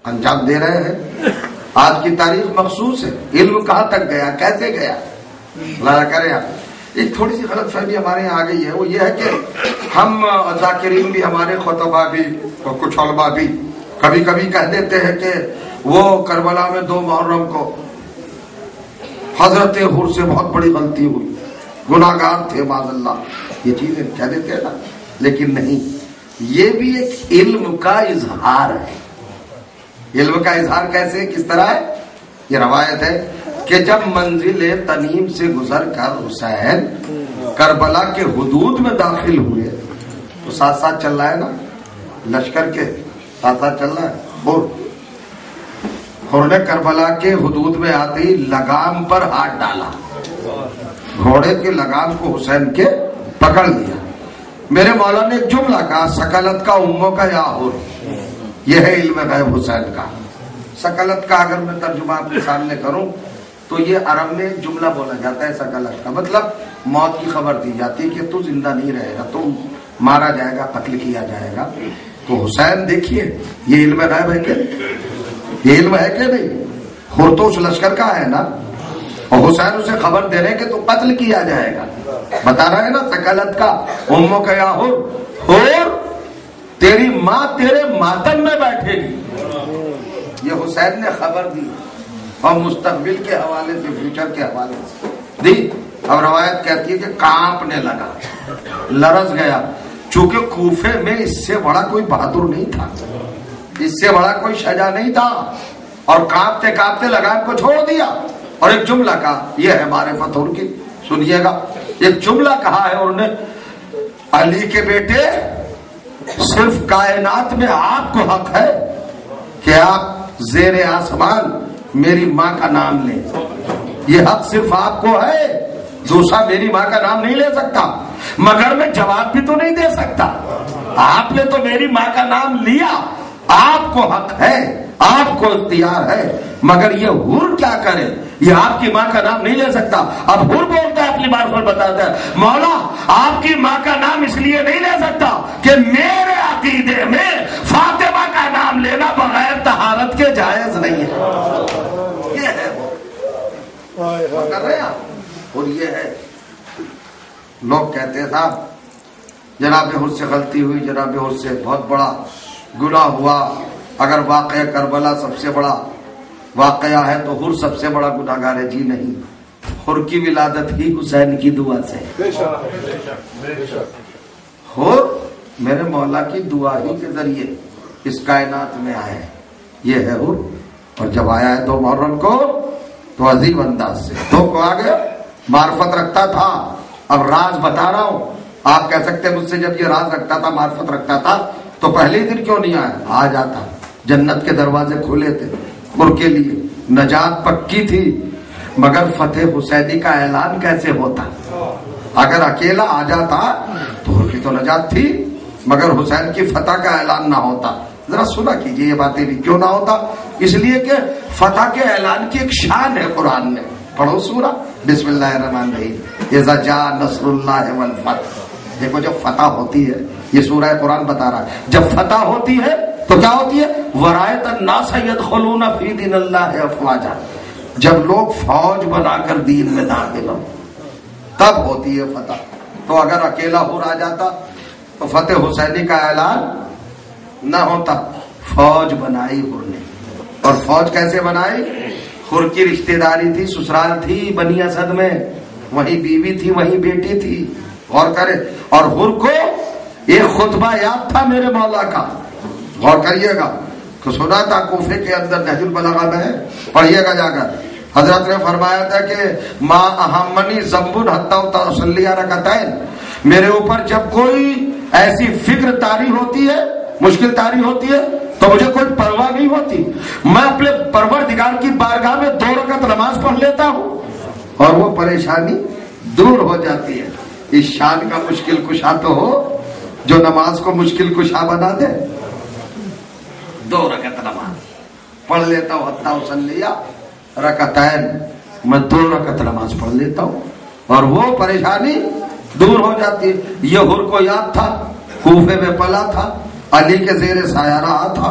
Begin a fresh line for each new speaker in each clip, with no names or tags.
انجام دے رہے ہیں. آج کی تاریخ مخصوص ہے. علم کہاں تک گیا, کیسے گیا, اللہ کرے. ایک تھوڑی سی غلط فہمی ہمارے یہاں آ گئی ہے, وہ یہ ہے کہ ہم ذاکرین بھی, ہمارے خطبہ بھی اور کچھ علماء بھی کبھی کبھی کہہ دیتے ہیں کہ وہ کربلا میں 2 محرم کو حضرت حر سے بہت بڑی غلطی ہوئی, گناہگار تھے معاذ اللہ, یہ چیزیں کہہ دیتے ہیں نا. لیکن نہیں, یہ بھی ایک علم کا اظہار ہے. علم کا اظہار کیسے, کس طرح ہے؟ یہ روایت ہے کہ جب منزل تنیم سے گزر کر حسین کربلا کے حدود میں داخل ہوئے تو ساتھ ساتھ چل رہا ہے نا, لشکر کے ساتھ ساتھ چل رہا ہے. اور نے کربلا کے حدود میں آتے ہی لگام پر ہاتھ ڈالا, گھوڑے کے لگام کو حسین کے پکڑ لیا. میرے مولا نے ایک جملہ کہا, سکلت کا اموں کا یا حر. یہ ہے علم غیب حسین کا. سکلت کا اگر میں ترجمہ آپ کے سامنے کروں تو یہ عرب میں ایک جملہ بولا جاتا ہے. سکلت کا مطلب موت کی خبر دی جاتی ہے کہ تو زندہ نہیں رہے گا, تو مارا جائے گا, قتل کیا جائے گا. تو حسین دیکھیے, یہ علم غیب ہے کہ یہ علم ہے کہ نہیں؟ حر تو اس لشکر کا ہے نا, اور حسین اسے خبر دے رہے کہ تو قتل کیا جائے گا. بتا رہا ہے نا, سکلت کا اموں کا یا حر, حر تیری ماں تیرے ماتم میں بیٹھے گی. یہ حسین نے خبر دی اور مستقبل کے حوالے سے, فیوچر کے حوالے سے دی. اب روایت کہتی ہے کہ کانپنے لگا, لرز گیا, چونکہ کوفے میں اس سے بڑا کوئی بہادر نہیں تھا, اس سے بڑا کوئی شجاع نہیں تھا, اور کانپتے کانپتے لگام کو چھوڑ دیا اور ایک جملہ کہا. یہ ہے معرفت ان کی, سنیے گا. ایک جملہ کہا ہے انہوں نے, علی کے بیٹے صرف کائنات میں آپ کو حق ہے کہ آپ زیر آسمان میری ماں کا نام لیں. یہ حق صرف آپ کو ہے, دوسرا میری ماں کا نام نہیں لے سکتا. مگر میں جواب بھی تو نہیں دے سکتا, آپ نے تو میری ماں کا نام لیا, آپ کو حق ہے, آپ کو اختیار ہے, مگر یہ حر کیا کرے, یہ آپ کی ماں کا نام نہیں لے سکتا. اب حر بولتا ہے, اپنی بات پر بتاتا ہے, مولا آپ کی ماں کا نام اس لیے نہیں لے سکتا کہ میرے عقیدے میں فاطمہ کا نام لینا بغیر طہارت کے جائز نہیں ہے. یہ ہے وہ کر رہے ہیں. اور یہ ہے, لوگ کہتے ہیں صاحب جناب حر سے غلطی ہوئی, جناب حر سے بہت بڑا گناہ ہوا. اگر واقعہ کربلا سب سے بڑا واقعہ ہے تو حر سب سے بڑا گناہگار ہے. جی نہیں, حر کی ولادت ہی حسین کی دعا سے. حر میرے مولا کی دعا ہی کے ذریعے اس کائنات میں آئے, یہ ہے حر. اور جب آیا ہے 2 محرم کو تو عظیم انداز سے 2 کو آ گیا. معرفت رکھتا تھا, اب راز بتا رہا ہوں. آپ کہہ سکتے مجھ سے جب یہ راز رکھتا تھا, معرفت رکھتا تھا, تو پہلے ہی دن کیوں نہیں آیا؟ آ جاتا. جنت کے دروازے کھلے تھے حر کے لیے, نجات پکی تھی, مگر فتح حسینی کا اعلان کیسے ہوتا؟ اگر اکیلا آ جاتا تو حر کی تو نجات تھی, مگر حسین کی فتح کا اعلان نہ ہوتا. ذرا سنا کیجئے یہ باتیں بھی, کیوں نہ ہوتا؟ اس لیے کہ فتح کے اعلان کی ایک شان ہے قرآن میں. پڑھو سورہ بسم اللہ الرحمن الرحیم, اذا جاء نصر اللہ والفتح. دیکھو جب فتح ہوتی ہے, یہ سورہ قرآن بتا رہا ہے, جب فتح ہوتی ہے تو کیا ہوتی ہے؟ ورائت الناس يدخلون فی دین اللہ افواجا. جب لوگ فوج بنا کر دین میں داخل ہو تب ہوتی ہے فتح. تو اگر اکیلا حر آ جاتا تو فتح حسینی کا اعلان نہ ہوتا. فوج بنائی حر نے, اور فوج کیسے بنائی؟ حر کی رشتہ داری تھی, سسرال تھی بنی اسد میں, وہیں بیوی تھی, وہیں بیٹی تھی. غور کرے. اور حر کو ایک خطبہ یاد تھا میرے مولا کا, غور کریے گا, تو سنا تھا کوفے کے اندر نہج البلاغہ میں ہے, پڑھیے گا جا کر. حضرت نے فرمایا تھا کہ ما اہمنی ذنب حتی اصلی رکعتین. میرے اوپر جب کوئی ایسی فکر طاری ہوتی ہے, مشکل طاری ہوتی ہے, تو مجھے کوئی پرواہ نہیں ہوتی, میں اپنے پروردگار کی بارگاہ میں 2 رکعت نماز پڑھ لیتا ہوں اور وہ پریشانی دور ہو جاتی ہے. اس شان کا مشکل کشا تو ہو جو نماز کو مشکل کشا بنا دے. 2 رکعت نماز پڑھ لیتا ہوں, حتی اصلی رکعتین, میں 2 رکعت نماز پڑھ لیتا ہوں اور وہ پریشانی دور ہو جاتی ہے. یہ حر کو یاد تھا, کوفے میں پلا تھا, علی کے زیر سایہ رہا تھا,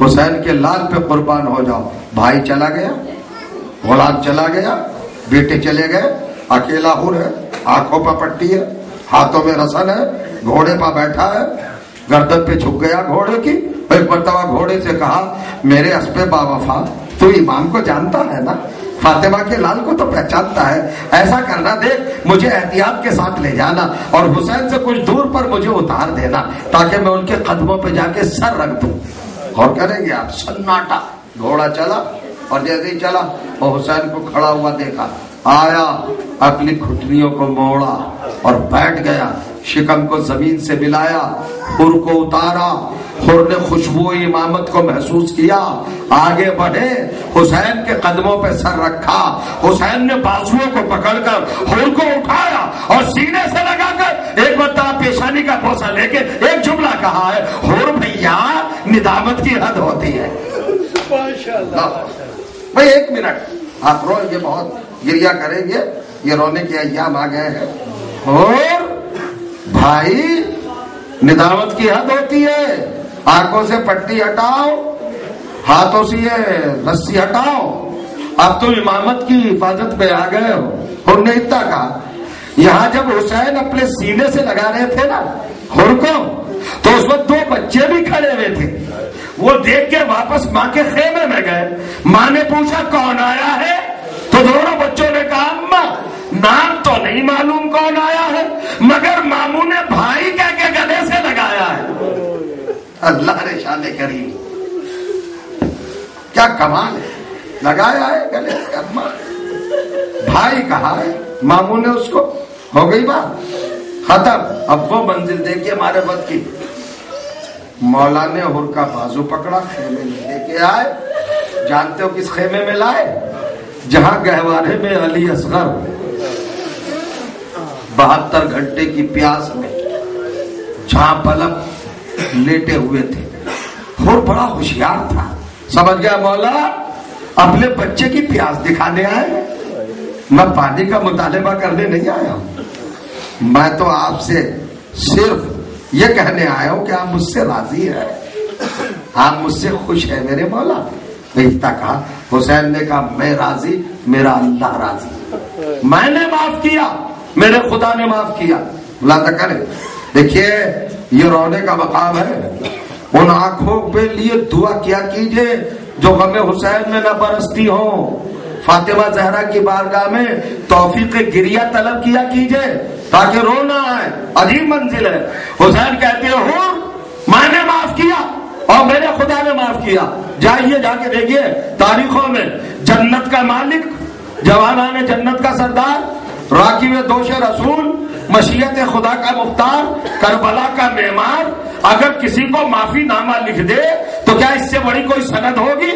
حسین کے لال پہ قربان ہو جاؤ. بھائی چلا گیا, غلام چلا گیا, بیٹے چلے گئے, اکیلا ہو رہے, آنکھوں پہ پٹی ہے, ہاتھوں میں رسن ہے, گھوڑے پہ بیٹھا ہے, گردن پہ جھک گیا گھوڑے کی. ایک مرتبہ گھوڑے سے کہا میرے اسب باوفا تو امام کو جانتا ہے نا, فاطمہ کے لال کو تو پہچانتا ہے, ایسا کرنا دیکھ مجھے احتیاط کے ساتھ لے جانا اور حسین سے کچھ دور پر مجھے اتار دینا تاکہ میں ان کے قدموں پہ جا کے سر رکھ دوں. اور کریں گے آپ, سناٹا. گھوڑا چلا اور جیسے ہی چلا وہ حسین کو کھڑا ہوا دیکھا, آیا, اپنی گھٹنیوں کو موڑا اور بیٹھ گیا, شکم کو زمین سے ملایا, خر کو اتارا, خر نے خوشبو امامت کو محسوس کیا, آگے بڑھے, حسین کے قدموں پہ سر رکھا, حسین نے بازوؤں کو پکڑ کر خر کو اٹھایا اور سینے سے لگا کر ایک مرتبہ پیشانی کا بوسہ لے کے ایک جملہ کہا ہے, خر بھیا ندامت کی حد ہوتی ہے. بھائی ایک منٹ آپ رو, یہ بہت گریا کریں گے, یہ رونے کے ایام آ گئے ہیں. اور بھائی ندامت کی حد ہوتی ہے, آنکھوں سے پٹی ہٹاؤ, ہاتھوں سے یہ رسی ہٹاؤ, اب تو امامت کی حفاظت پہ آ گئے ہو. اور نے اتنا کہا, یہاں جب حسین اپنے سینے سے لگا رہے تھے نا خر کو, تو اس وقت 2 بچے بھی کھڑے ہوئے تھے. وہ دیکھ کے واپس ماں کے خیمے میں گئے. ماں نے پوچھا کون آیا ہے, تو دونوں بچوں نے کہا اماں نام تو نہیں معلوم کون آیا ہے, مگر ماموں نے بھائی کہہ کے گلے سے لگایا ہے. اللہ نے شان کریم, کیا کمال ہے, لگایا ہے گلے سے. اماں بھائی کہا ہے, ماموں نے اس کو, ہو گئی بات ختم. اب وہ منزل دیکھیے معرفت کی. مولا نے حر کا بازو پکڑا, خیمے میں لے کے آئے. جانتے ہو کس خیمے میں لائے؟ جہاں گہوارے میں علی اصغر 72 گھنٹے کی پیاس میں جہاں پلک لیٹے ہوئے تھے. حر بڑا ہوشیار تھا, سمجھ گیا مولا اپنے بچے کی پیاس دکھانے آئے, میں پانی کا مطالبہ کرنے نہیں آیا ہوں, میں تو آپ سے صرف یہ کہنے آیا ہوں کہ آپ مجھ سے راضی ہیں, آپ مجھ سے خوش ہیں میرے مولا. اتنا کہا. حسین نے کہا میں راضی, میرا اللہ راضی. میں نے معاف کیا, میرے خدا نے معاف کیا. اللہ تعالیٰ کرے. دیکھیے یہ رونے کا مقام ہے. ان آنکھوں پہ لیے دعا کیا کیجئے جو غم حسین میں نہ برستی ہوں. فاطمہ زہرا کی بارگاہ میں توفیق گریہ طلب کیا کیجئے تاکہ رونا آئے. عجیب منزل ہے. حسین کہتے ہیں میں نے معاف کیا اور میرے خدا نے معاف کیا. جائیے جا کے دیکھیے تاریخوں میں جنت کا مالک, جوانان جنت کا سردار, راکب دوش رسول, مشیت خدا کا مختار, کربلا کا معمار, اگر کسی کو معافی نامہ لکھ دے تو کیا اس سے بڑی کوئی سند ہوگی؟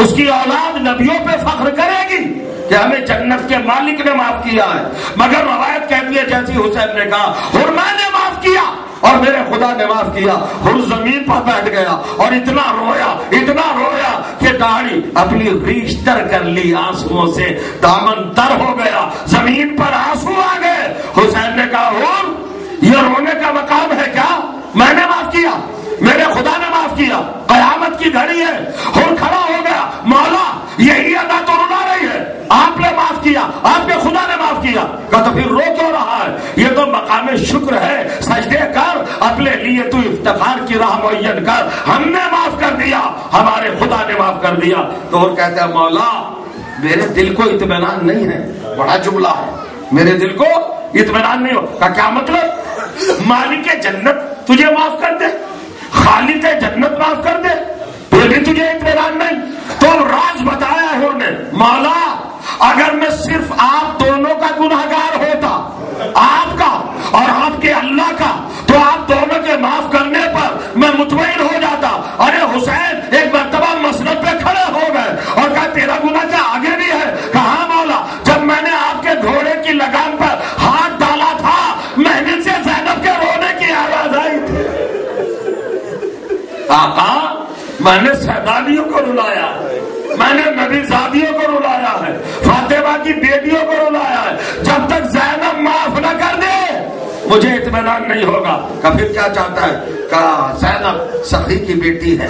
اس کی اولاد نبیوں پہ فخر کرے گی کہ ہمیں جنت کے مالک نے معاف کیا ہے. مگر روایت کہتی ہے جیسی حسین نے کہا اور میں نے معاف کیا اور میرے خدا نے معاف کیا. اور زمین پر بیٹھ گیا اور اتنا رویا کہ داڑھی اپنی ریش تر کر لی آنسوؤں سے, دامن تر ہو گیا, زمین پر آنسو آ گئے. حسین نے کہا یہ رونے کا مقام ہے کیا؟ میں نے معاف کیا, میرے خدا نے معاف کیا, قیامت کی گھڑی ہے. اور کھڑا ہو گیا, مولا یہی ادا تو رلا رہی ہے, آپ نے معاف کیا, آپ کے خدا نے معاف کیا. کہا تو پھر رو کیوں رہا ہے؟ یہ تو مقام شکر ہے, سجدے کر, اپنے لیے تو افتخار کی راہ معین کر. ہم نے معاف کر دیا, ہمارے خدا نے معاف کر دیا. تو اور کہتے ہیں مولا میرے دل کو اطمینان نہیں ہے. بڑا جملہ ہے, میرے دل کو اطمینان نہیں ہو. کا کیا مطلب؟ مالک جنت تجھے معاف کر دے, خالق جنت معاف کر دے, پھر بھی تجھے اطمینان نہیں. تو راز بتایا ہے انہوں نے, مولا اگر میں صرف آپ دونوں کا گناہگار ہوتا, آپ کا اور آپ کے اللہ کا, تو آپ دونوں کے معاف کرنے پر میں مطمئن ہو جاتا. ارے حسین ایک مرتبہ مسند پہ کھڑے ہو گئے اور کہا تیرا گناہ کیا آگے بھی ہے؟ کہا مولا جب میں نے آپ کے گھوڑے کی لگام پر ہاتھ ڈالا تھا محل سے زینب کے رونے کی آواز آئی تھی. آقا میں نے سیدانیوں کو رلایا, میں نے نبی زادیوں کو رلایا ہے, فاطمہ کی بیٹیوں کو رلایا ہے. جب تک زینب معاف نہ کر دے مجھے اطمینان نہیں ہوگا. پھر کیا چاہتا ہے؟ کہا زینب سخی کی بیٹی ہے,